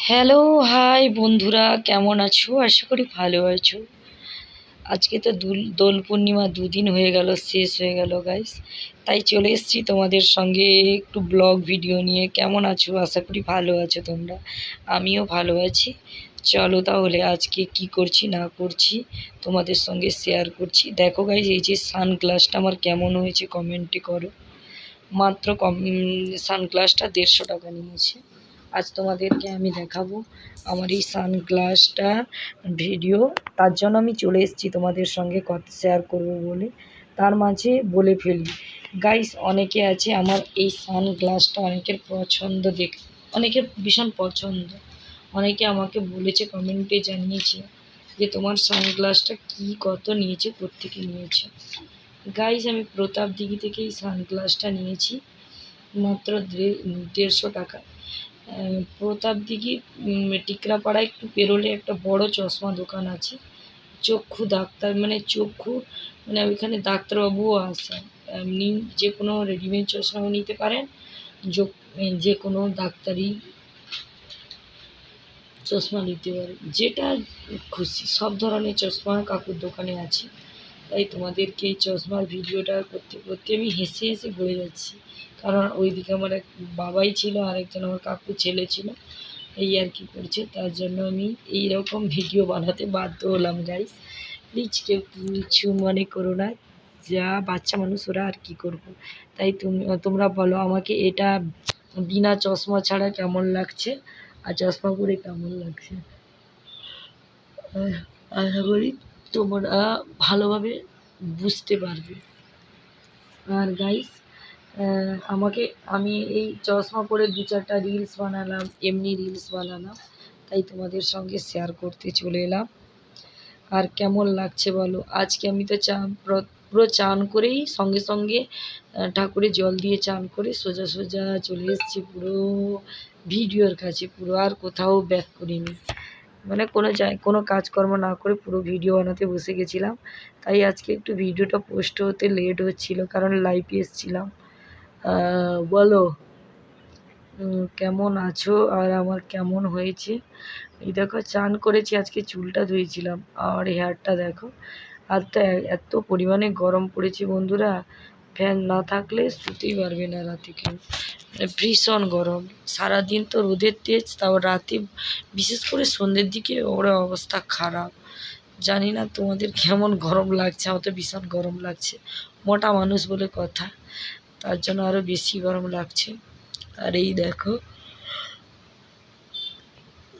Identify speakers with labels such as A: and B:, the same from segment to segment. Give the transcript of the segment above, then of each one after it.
A: Hello, high বন্ধুরা, কেমন আছো? আশা করি ভালো আছো। আজকে তো দোল পূর্ণিমা, দুদিন হয়ে গেল, শেষ হয়ে গেল গাইস। তাই চলে এসেছি তোমাদের সঙ্গে একটু ব্লগ ভিডিও নিয়ে। কেমন আছো? আশা করি ভালো আছো তোমরা। আমিও ভালো আছি। চলো তাহলে আজকে কি করছি না করছি তোমাদের সঙ্গে শেয়ার করছি। দেখো গাইস, এই যে সানগ্লাসটা আমার কেমন হয়েছে কমেন্টে করো। মাত্র সানগ্লাসটা 150 টাকা নিয়েছে। আজ তোমাদেরকে আমি দেখাবো আমার এই সানগ্লাসটা ভিডিও। তার জন্য আমি চলে এসেছি তোমাদের সঙ্গে কথা শেয়ার করব বলে। তার মাঝে বলে ফেলি গাইস, অনেকে আছে আমার এই সানগ্লাসটা অনেকের পছন্দ, অনেকের ভীষণ পছন্দ। অনেকে আমাকে বলেছে, কমেন্টে জানিয়েছে যে তোমার সানগ্লাসটা কত নিয়েছে, কোত্থেকে নিয়েছে। গাইস, আমি প্রতাপদিঘি থেকে এই সানগ্লাসটা নিয়েছি মাত্র 150 টাকা। প্রতাপদিঘি টিকরাপাড়ায় একটু পেরোলে একটা বড় চশমা দোকান আছে, চক্ষু ডাক্তার, মানে ওইখানে ডাক্তারবাবুও আসেন। এমনি যে কোনো রেডিমেড চশমাও নিতে পারেন, যে কোনো ডাক্তারি চশমা নিতে পারেন, যেটা খুশি সব ধরনের চশমা কাকুর দোকানে আছে। তাই তোমাদেরকে এই চশমার ভিডিওটা করতে করতে আমি হেসে হেসে বলে যাচ্ছি, কারণ ওইদিকে আমার এক বাবাই ছিল আর একজন আমার কাকুর ছেলে ছিল, এই আর কি করছে। তার জন্য আমি এই রকম ভিডিও বানাতে বাধ্য হলাম গাইস। প্লিজ কেউ কিছু মনে করো না, যা বাচ্চা মানুষ ওরা, আর কি করব। তাই তোমরা বলো আমাকে এটা বিনা চশমা ছাড়া কেমন লাগছে, আর চশমা পরে কেমন লাগছে। আশা করি তোমরা ভালোভাবে বুঝতে পারবে। আর গাইস, আমি এই চশমা পরে 2-4টা রিলস বানালাম, এমনি রিলস বানালাম, তাই তোমাদের সঙ্গে শেয়ার করতে চলে এলাম। আর কেমন লাগছে বলো। আজকে আমি তো পুরো চান করেই সঙ্গে সঙ্গে ঠাকুরে জল দিয়ে চান করে সোজা সোজা চলে এসেছি পুরো ভিডিওর কাছে, পুরো আর কোথাও ব্যাক করিনি। মানে কোনো কাজকর্ম না করে পুরো ভিডিও বানাতে বসে গেছিলাম। তাই আজকে একটু ভিডিওটা পোস্ট হতে লেট হচ্ছিল, কারণ লাইভে এসেছিলাম। বলো কেমন আছো আর আমার কেমন হয়েছে। এই দেখো, চান করেছি, আজকে চুলটা ধুয়েছিলাম, আর হেয়ারটা দেখো। আর তো এত পরিমাণে গরম পড়েছে বন্ধুরা, ফ্যান না থাকলে শুতেই পারবে না রাতে কেউ। ভীষণ গরম, সারাদিন তো রোদের তেজ, তাও রাতে বিশেষ করে সন্ধ্যের দিকে ওর অবস্থা খারাপ। জানি না তোমাদের কেমন গরম লাগছে, আমার তো ভীষণ গরম লাগছে। মোটা মানুষ বলে কথা, তার জন্য আরও বেশি গরম লাগছে। আর এই দেখো,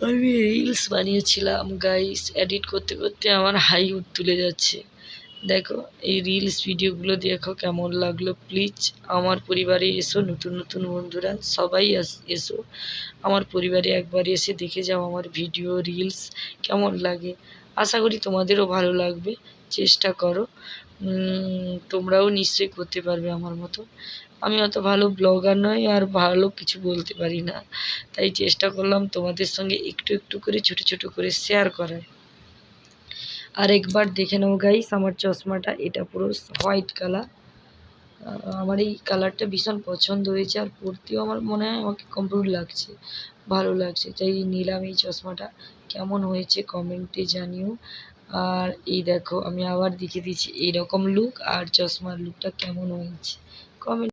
A: আমি রিলস বানিয়েছিলাম গাইস, এডিট করতে করতে আমার হাই তুলে যাচ্ছে। দেখো এই রিলস ভিডিওগুলো দেখো কেমন লাগলো। প্লিজ আমার পরিবারে এসো, নতুন নতুন বন্ধুরা সবাই এসো আমার পরিবারে, একবার এসে দেখে যাও আমার ভিডিও রিলস কেমন লাগে। আশা করি তোমাদেরও ভালো লাগবে। চেষ্টা করো, তোমরাও নিশ্চয়ই করতে পারবে আমার মতো। আমি অত ভালো ব্লগার নই, আর ভালো কিছু বলতে পারি না, তাই চেষ্টা করলাম তোমাদের সঙ্গে একটু একটু করে ছোট ছোট করে শেয়ার করার। আর একবার দেখে নাও গাইস আমার চশমাটা, এটা পুরো হোয়াইট কালার। আমার এই কালারটা ভীষণ পছন্দ হয়েছে, আর পরতেও আমার মনে হয় আমাকে কমফোর্ট লাগছে, ভালো লাগছে, তাই নিলাম এই চশমাটা। কেমন হয়েছে কমেন্টে জানিও। আর এই দেখো, আমি আবার দেখে দিচ্ছি এইরকম লুক, আর চশমার লুকটা কেমন হয়েছে কমেন্ট